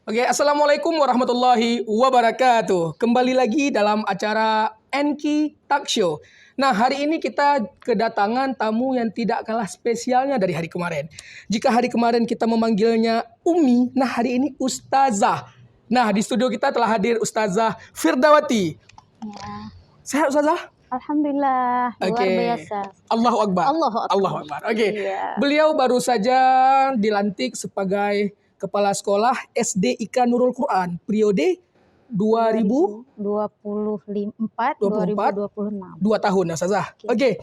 Oke, Assalamualaikum warahmatullahi wabarakatuh. Kembali lagi dalam acara Enki Talk Show. Nah, hari ini kita kedatangan tamu yang tidak kalah spesialnya dari hari kemarin. Jika hari kemarin kita memanggilnya Umi, nah hari ini Ustazah. Nah, di studio kita telah hadir Ustazah Firdawati. Ya. Sehat Ustazah? Alhamdulillah, luar biasa. Allahu Akbar. Allahu Akbar. Allahu Akbar. Oke. Iya. Beliau baru saja dilantik sebagai Kepala Sekolah SD IK Nurul Quran periode 2024 2026. 2 tahun ya Ustazah. Oke.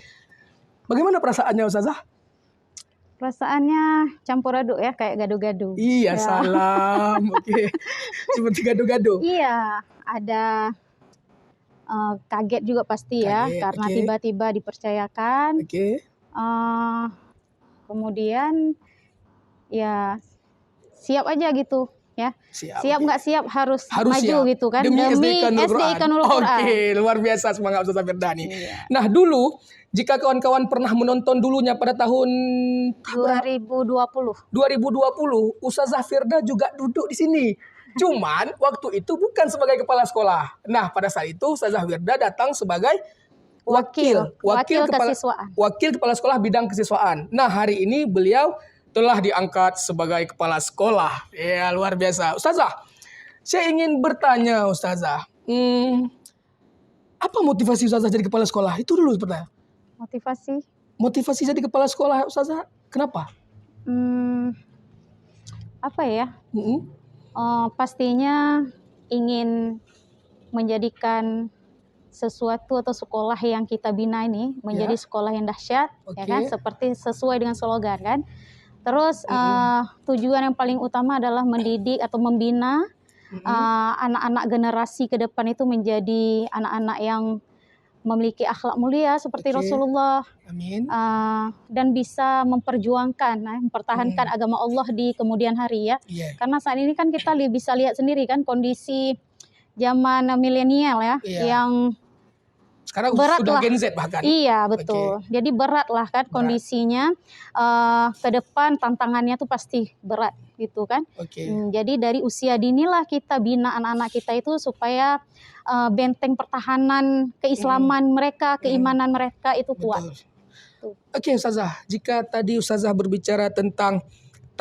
Bagaimana perasaannya Ustazah? Perasaannya campur aduk ya, kayak gado-gado. Iya, Ya. salam. Oke. Seperti gado-gado. Iya, ada kaget juga pasti ya, Kaget, karena oke. tiba-tiba dipercayakan. Oke. Kemudian ya siap aja gitu ya. Siap oke. nggak siap harus maju siap. gitu kan, Demi SD IK Nurul Quran. Quran. Oke, luar biasa semangat Ustazah Firdani. Iya. Nah, dulu jika kawan-kawan pernah menonton dulunya pada tahun 2020. 2020, Ustazah Firda juga duduk di sini. Cuman waktu itu bukan sebagai kepala sekolah. Nah, pada saat itu Ustazah Firda datang sebagai wakil kesiswaan. wakil kepala sekolah bidang kesiswaan. Nah, hari ini beliau telah diangkat sebagai kepala sekolah. Ya, luar biasa. Ustazah, saya ingin bertanya Ustazah. Apa motivasi Ustazah jadi kepala sekolah? Itu dulu pertanyaan. Motivasi jadi kepala sekolah Ustazah, kenapa? Apa ya? Pastinya ingin menjadikan sesuatu atau sekolah yang kita bina ini menjadi sekolah yang dahsyat, ya kan? Seperti sesuai dengan slogan kan. Terus tujuan yang paling utama adalah mendidik atau membina anak-anak generasi ke depan itu menjadi anak-anak yang memiliki akhlak mulia seperti Rasulullah. Amin. Dan bisa memperjuangkan, mempertahankan agama Allah di kemudian hari ya. Iya. Karena saat ini kan kita bisa lihat sendiri kan kondisi zaman milenial ya, yang sekarang berat sudah lah. Gen Z bahkan. Iya betul. Jadi berat lah kan kondisinya. Ke depan tantangannya tuh pasti berat gitu kan. Jadi dari usia dini lah kita bina anak-anak kita itu supaya benteng pertahanan keislaman mereka, keimanan mereka itu kuat. Oke Ustazah, jika tadi Ustazah berbicara tentang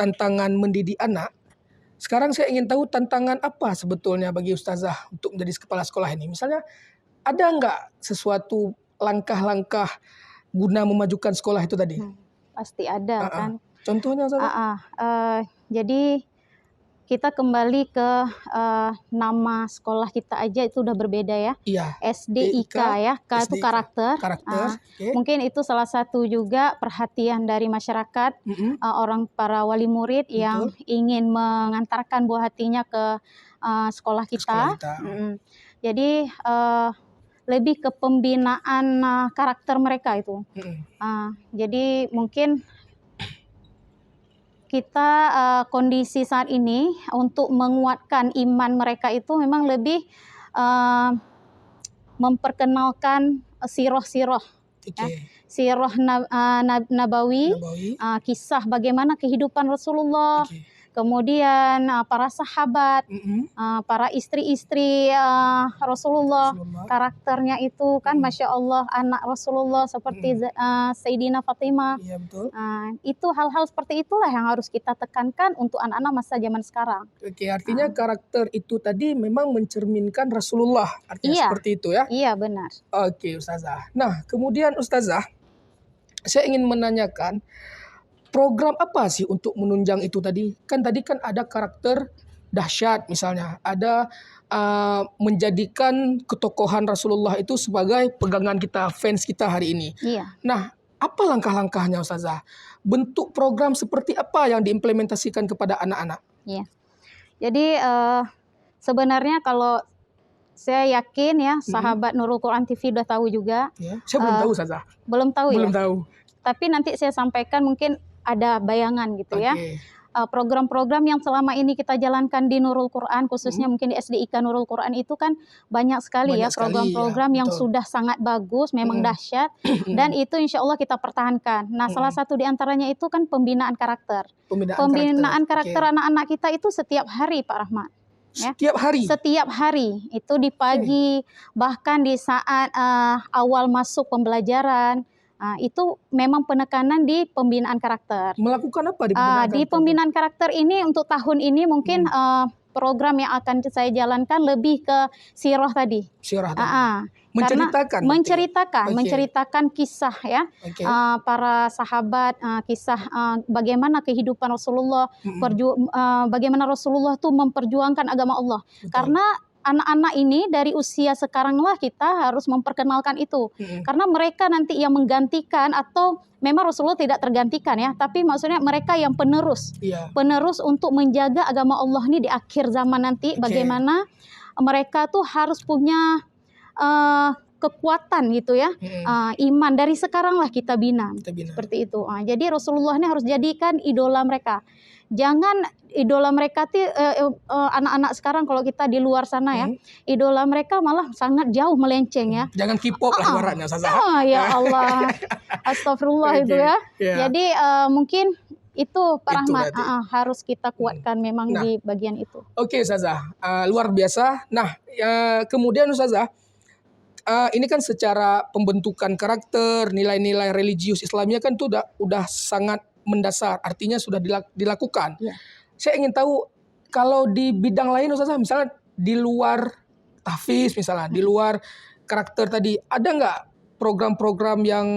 tantangan mendidik anak, sekarang saya ingin tahu tantangan apa sebetulnya bagi Ustazah untuk menjadi kepala sekolah ini. Misalnya, ada nggak sesuatu langkah-langkah guna memajukan sekolah itu tadi? Pasti ada kan. Contohnya Ustazah? Jadi kita kembali ke nama sekolah kita aja itu udah berbeda ya. Iya. SD IK ya, K itu karakter. Mungkin itu salah satu juga perhatian dari masyarakat, orang para wali murid yang ingin mengantarkan buah hatinya ke sekolah kita. Jadi lebih ke pembinaan karakter mereka itu. Jadi mungkin kita kondisi saat ini untuk menguatkan iman mereka itu memang lebih memperkenalkan sirah-sirah. Sirah Nabawi, kisah bagaimana kehidupan Rasulullah. Kemudian para sahabat, para istri-istri Rasulullah, karakternya itu kan Masya Allah anak Rasulullah seperti Sayyidina Fatimah. Iya, betul. Itu hal-hal seperti itulah yang harus kita tekankan untuk anak-anak masa zaman sekarang. Artinya karakter itu tadi memang mencerminkan Rasulullah, artinya seperti itu ya? Iya benar. Oke Ustazah. Nah kemudian Ustazah, saya ingin menanyakan, program apa sih untuk menunjang itu tadi? Kan tadi kan ada karakter dahsyat misalnya, ada menjadikan ketokohan Rasulullah itu sebagai pegangan kita, fans kita hari ini. Iya. Nah, apa langkah-langkahnya Ustazah? Bentuk program seperti apa yang diimplementasikan kepada anak-anak? Iya. Jadi sebenarnya kalau saya yakin ya sahabat Nurul Quran TV udah tahu juga. Saya belum tahu Ustazah. Belum tahu ya? Belum tahu. Tapi nanti saya sampaikan mungkin ada bayangan gitu ya. program-program yang selama ini kita jalankan di Nurul Quran, khususnya mungkin di SDIK Nurul Quran itu kan banyak sekali Banyak sekali, program-program yang betul. sudah sangat bagus, memang dahsyat, dan itu insya Allah kita pertahankan. Nah, salah satu di antaranya itu kan pembinaan karakter. Pembinaan karakter anak-anak kita itu setiap hari, Pak Rahmat. Ya. Setiap hari? Setiap hari, itu di pagi, bahkan di saat awal masuk pembelajaran. Itu memang penekanan di pembinaan karakter. Melakukan apa di pembinaan karakter? Di pembinaan karakter ini untuk tahun ini mungkin program yang akan saya jalankan lebih ke sirah tadi. Sirah tadi. Menceritakan kisah ya, para sahabat, kisah bagaimana kehidupan Rasulullah, bagaimana Rasulullah tuh memperjuangkan agama Allah. Betul. Karena anak-anak ini dari usia sekaranglah kita harus memperkenalkan itu. Karena mereka nanti yang menggantikan, atau memang Rasulullah tidak tergantikan ya, tapi maksudnya mereka yang penerus. Penerus untuk menjaga agama Allah ini di akhir zaman nanti. Bagaimana mereka tuh harus punya kekuatan gitu ya, iman dari sekaranglah kita bina. Seperti itu. Jadi Rasulullah ini harus jadikan idola mereka. Jangan idola mereka anak-anak sekarang kalau kita di luar sana ya, idola mereka malah sangat jauh melenceng ya. Jangan K-pop lah ibaratnya, Ustazah. Ya Allah, astagfirullah itu ya. Jadi mungkin itu Pak Rahmat harus kita kuatkan memang di bagian itu. Oke, Ustazah, luar biasa. Nah, kemudian Ustazah, ini kan secara pembentukan karakter, nilai-nilai religius Islamnya kan itu udah sangat mendasar, artinya sudah dilakukan. Saya ingin tahu kalau di bidang lain Ustazah, misalnya di luar tahfiz misalnya, di luar karakter tadi, ada nggak program-program yang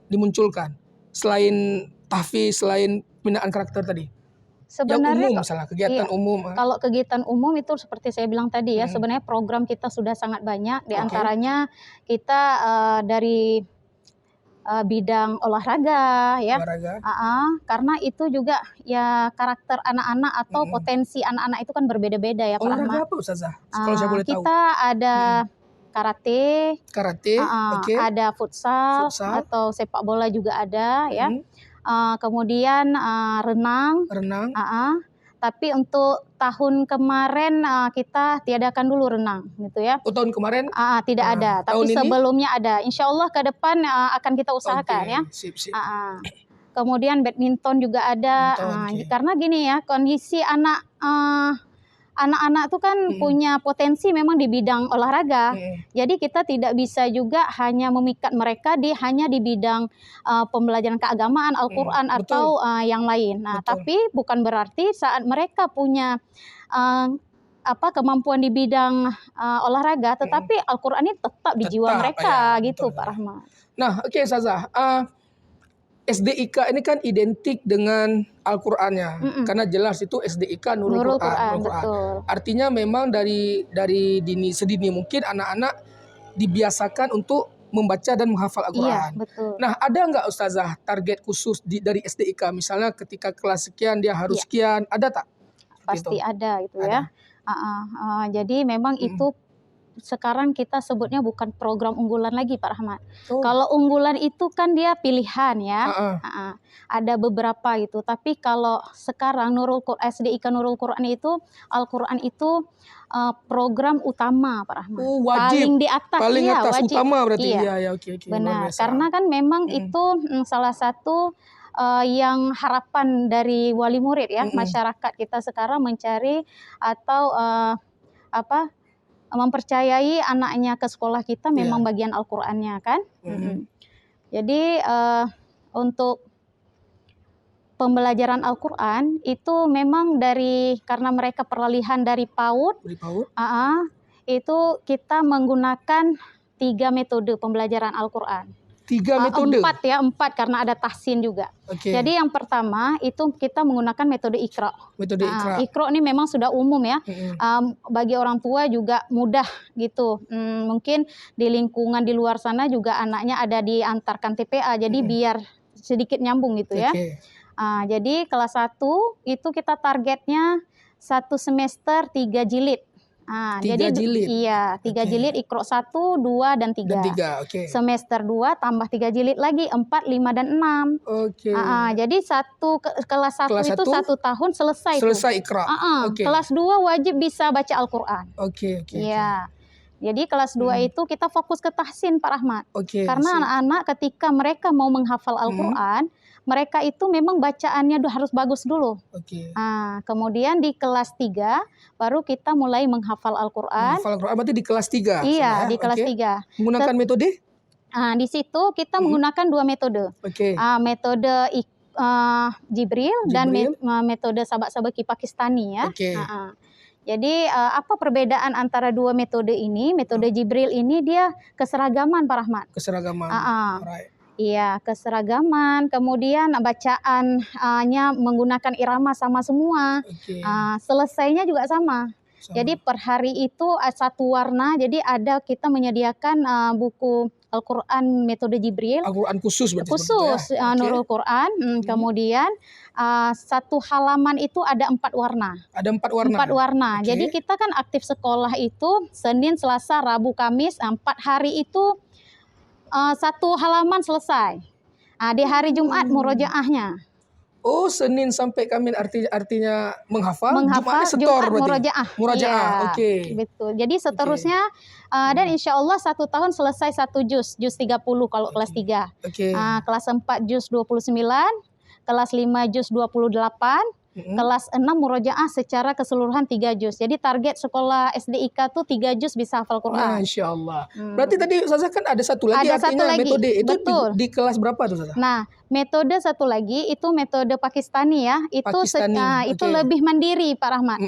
dimunculkan selain tahfiz, selain pembinaan karakter tadi? Sebenarnya umum, misalnya kegiatan umum. Kalau kegiatan umum itu seperti saya bilang tadi ya, sebenarnya program kita sudah sangat banyak. Di antaranya kita dari bidang olahraga ya, karena itu juga ya karakter anak-anak atau potensi anak-anak itu kan berbeda-beda ya. Olahraga apa Ustazah? Kalau saya boleh tahu. Kita ada karate, ada futsal atau sepak bola juga ada ya. Kemudian renang. Tapi untuk tahun kemarin kita tiadakan dulu renang, gitu ya. Tahun kemarin? Tidak ada, tapi sebelumnya ada. Insya Allah ke depan akan kita usahakan ya. Sip. Kemudian badminton juga ada. Karena gini ya, kondisi anak-anak tuh kan punya potensi memang di bidang olahraga. Jadi kita tidak bisa juga hanya memikat mereka hanya di bidang pembelajaran keagamaan, Al-Quran atau yang lain. Nah, tapi bukan berarti saat mereka punya kemampuan di bidang olahraga, tetapi Al-Quran ini tetap di jiwa mereka gitu, Pak Rahmat. Nah, oke Ustazah. SDIK ini kan identik dengan Al-Qur'annya, karena jelas itu SDIK Nurul Quran. Betul. Artinya memang dari sedini mungkin anak-anak dibiasakan untuk membaca dan menghafal Al-Quran. Betul. Nah, ada nggak Ustazah target khusus dari SDIK? Misalnya ketika kelas sekian dia harus sekian, ada tak? Pasti ada gitu ya. Jadi memang itu sekarang kita sebutnya bukan program unggulan lagi, Pak Rahmat. Kalau unggulan itu kan dia pilihan ya. Ada beberapa gitu. Tapi kalau sekarang SDIK Nurul Quran itu, Al-Quran itu program utama, Pak Rahmat. Wajib. Paling di atas. Paling atas, wajib. Utama berarti. Oke. Benar. Karena kan memang itu salah satu yang harapan dari wali murid ya. Masyarakat kita sekarang mencari atau mempercayai anaknya ke sekolah kita memang bagian Al-Qur'annya kan. Jadi untuk pembelajaran Al-Qur'an itu memang karena mereka peralihan dari PAUD, itu kita menggunakan 3 metode pembelajaran Al-Qur'an. 3 metode? 4 karena ada tahsin juga. Jadi yang pertama itu kita menggunakan metode Iqra. Metode Iqra. Iqra ini memang sudah umum ya. Bagi orang tua juga mudah gitu. Mungkin di lingkungan di luar sana juga anaknya ada diantarkan TPA. Jadi biar sedikit nyambung gitu ya. Jadi kelas 1 itu kita targetnya 1 semester 3 jilid. Tiga jadi jilid. iya, 3 Oke. jilid Iqra 1, 2 dan 3. Dan 3, oke. Semester 2 tambah 3 jilid lagi 4, 5 dan 6. Oke. Jadi kelas 1 Kelas itu 1 1 tahun selesai tuh. selesai Iqra. Oke. Kelas 2 wajib bisa baca Al-Qur'an. Oke. Iya. Jadi kelas 2 itu kita fokus ke tahsin Pak Rahmat. Oke. Karena anak-anak ketika mereka mau menghafal Al-Qur'an, mereka itu memang bacaannya harus bagus dulu. Oke. Kemudian di kelas 3 baru kita mulai menghafal Al-Qur'an. Menghafal Al-Qur'an berarti di kelas 3. Iya, di kelas 3. Menggunakan metode? Di situ kita menggunakan 2 metode. Oke. Metode Jibril dan metode Sabak-Sabaki Pakistani ya. Oke. Jadi apa perbedaan antara 2 metode ini? Metode Jibril ini dia keseragaman Pak Rahmat. Keseragaman. Right. Iya, keseragaman. Kemudian bacaannya menggunakan irama sama semua. Oke. Selesainya juga sama. Jadi per hari itu satu warna. Jadi kita menyediakan buku Al-Qur'an metode Jibril. Al-Qur'an khusus berarti. Khusus Nurul Quran. Kemudian satu halaman itu ada 4 warna. Ada 4 warna. 4 warna. Okay. Jadi kita kan aktif sekolah itu Senin, Selasa, Rabu, Kamis. 4 hari itu satu halaman selesai. Di hari Jumat murojaahnya. Oh, Senin sampai Kamis artinya menghafal. Jumatnya setor Jumat berarti. Murojaah. Iya, Oke. Betul. Jadi seterusnya dan insya Allah 1 tahun selesai 1 juz 30 kalau kelas 3. Oke. Kelas 4 juz 29, kelas 5 juz 28, kelas 6 murojaah secara keseluruhan 3 juz. Jadi target sekolah SDIK tuh 3 juz bisa hafal Quran. Masya Allah. Berarti tadi Ustazah kan ada satu lagi Ada artinya satu lagi. metode itu Betul. di kelas berapa tuh Ustazah? Nah, metode satu lagi itu metode Pakistani ya. Itu itu lebih mandiri Pak Rahmat.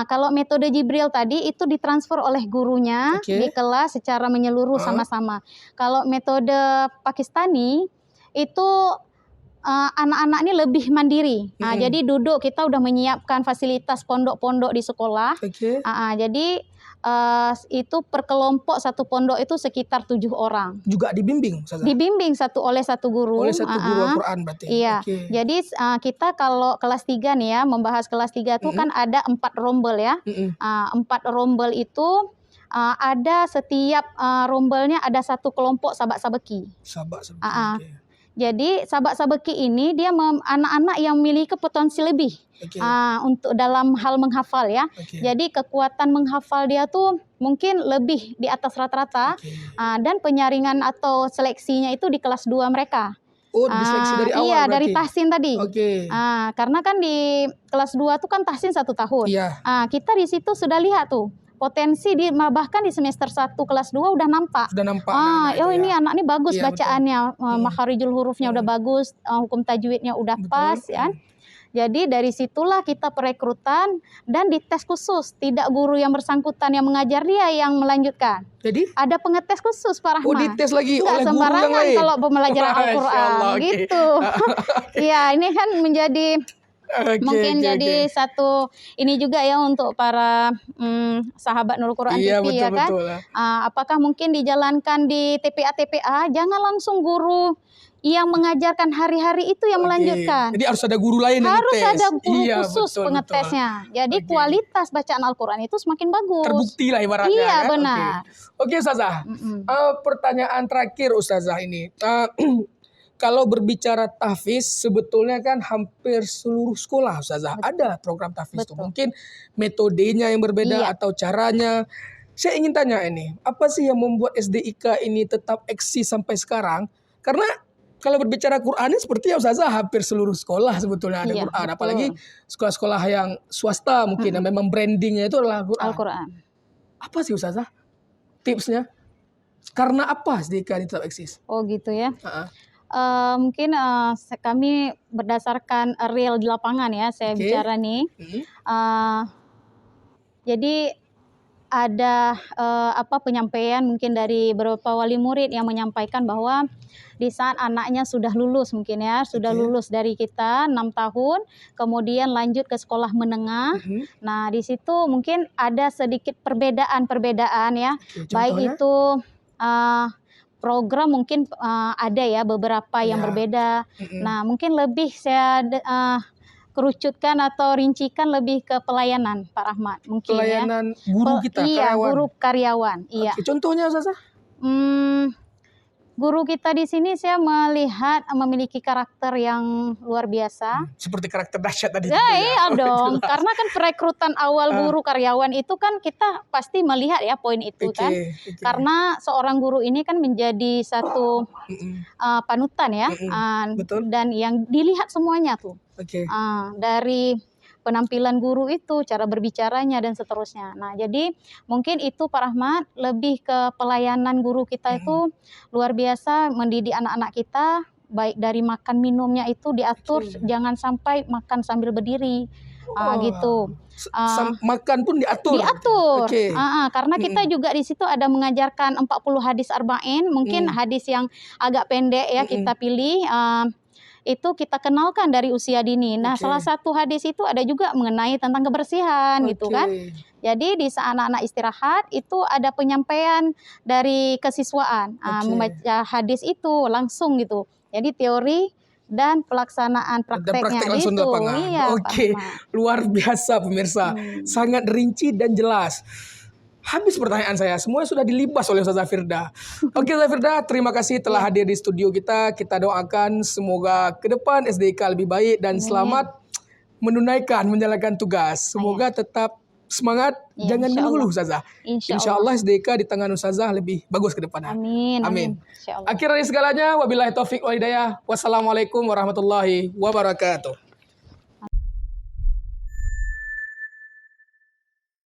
Kalau metode Jibril tadi itu ditransfer oleh gurunya di kelas secara menyeluruh sama-sama. Kalau metode Pakistani itu anak-anak ini lebih mandiri. Jadi duduk kita udah menyiapkan fasilitas pondok-pondok di sekolah. Jadi itu per kelompok satu pondok itu sekitar 7 orang. Juga dibimbing, Ustazah? Dibimbing oleh satu guru. Oleh satu guru Al-Qur'an berarti. Iya. Jadi kita kalau kelas 3 nih ya, membahas kelas 3 itu kan ada 4 rombel ya. 4 rombel itu ada setiap rombelnya ada satu kelompok sabak-sabaki. Sabak-sabaki. Jadi sabak-sabaki ini dia anak-anak yang memiliki potensi lebih untuk dalam hal menghafal ya. Jadi kekuatan menghafal dia tuh mungkin lebih di atas rata-rata dan penyaringan atau seleksinya itu di kelas 2 mereka. Oh, diseleksi dari awal iya, berarti? dari tahsin tadi. Karena kan di kelas 2 tuh kan tahsin 1 tahun. Kita di situ sudah lihat tuh potensi bahkan di semester 1 kelas 2 udah nampak. Sudah nampak. Ini anak ini bagus bacaannya, makharijul hurufnya udah bagus, hukum tajwidnya udah pas ya. Jadi dari situlah kita perekrutan dan dites khusus, tidak guru yang bersangkutan yang mengajar dia yang melanjutkan. Jadi ada pengetes khusus Pak Rahmat. Oh, dites lagi oleh guru yang sembarangan lain. kalau pembelajaran Al-Qur'an gitu. Iya, ini kan menjadi jadi satu ini juga ya untuk para sahabat Nurul Quran TV ya kan. Apakah mungkin dijalankan di TPA jangan langsung guru yang mengajarkan hari-hari itu yang melanjutkan. Jadi harus ada guru lain yang harus ngetes. ada guru khusus pengetesnya. Jadi kualitas bacaan Al-Qur'an itu semakin bagus. Terbukti lah ibaratnya. Iya, kan? benar. Oke, Ustazah. Pertanyaan terakhir Ustazah ini. Kalau berbicara tahfiz, sebetulnya kan hampir seluruh sekolah Ustazah ada program tahfiz itu. Mungkin metodenya yang berbeda atau caranya. Saya ingin tanya ini, apa sih yang membuat SDIK ini tetap eksis sampai sekarang? Karena kalau berbicara Quran ini seperti ya Ustazah, hampir seluruh sekolah sebetulnya ada Quran. Betul. Apalagi sekolah-sekolah yang swasta mungkin yang memang brandingnya itu adalah Al-Quran. Apa sih Ustazah tipsnya? Karena apa SDIK ini tetap eksis? Oh gitu ya. Mungkin kami berdasarkan real di lapangan ya saya bicara nih. Jadi ada penyampaian mungkin dari beberapa wali murid yang menyampaikan bahwa di saat anaknya sudah lulus mungkin ya, sudah lulus dari kita 6 tahun, kemudian lanjut ke sekolah menengah. Nah, di situ mungkin ada sedikit perbedaan ya. Baik itu program mungkin ada ya beberapa yang berbeda. Nah, mungkin lebih saya kerucutkan atau rincikan lebih ke pelayanan Pak Rahmat mungkin Pelayanan ya. guru kita, Iya, karyawan. guru karyawan. Iya. Oke, contohnya Ustazah? Guru kita di sini saya melihat memiliki karakter yang luar biasa. Seperti karakter dahsyat tadi. Ya, tentunya. iya dong. Jelas. Karena kan perekrutan awal guru karyawan itu kan kita pasti melihat ya poin itu kan. Karena seorang guru ini kan menjadi satu panutan ya. Betul. Dan yang dilihat semuanya tuh. Oke. Dari penampilan guru itu, cara berbicaranya dan seterusnya. Nah, jadi mungkin itu Pak Rahmat lebih ke pelayanan guru kita itu luar biasa, mendidik anak-anak kita, baik dari makan minumnya itu diatur, jangan sampai makan sambil berdiri. Gitu. Makan pun diatur. Diatur. Okay. Karena kita juga di situ ada mengajarkan 40 hadis arba'in, mungkin hadis yang agak pendek ya kita pilih. Itu kita kenalkan dari usia dini. Nah, salah satu hadis itu ada juga mengenai tentang kebersihan gitu kan. Jadi di saat anak-anak istirahat itu ada penyampaian dari kesiswaan. Membaca hadis itu langsung gitu. Jadi teori dan pelaksanaan prakteknya langsung itu. Iya, Oke, luar biasa pemirsa. Sangat rinci dan jelas. Habis pertanyaan saya, semuanya sudah dilibas oleh Ustazah Firda. Oke Ustazah Firda, terima kasih telah hadir di studio kita. Kita doakan semoga ke depan SDIK lebih baik dan selamat menjalankan tugas. Semoga tetap semangat, jangan mengeluh Ustazah. Insya Allah SDIK di tangan Ustazah lebih bagus ke depannya. Amin. Akhir dari segalanya, wabillahi taufik wal hidayah. Wassalamualaikum warahmatullahi wabarakatuh.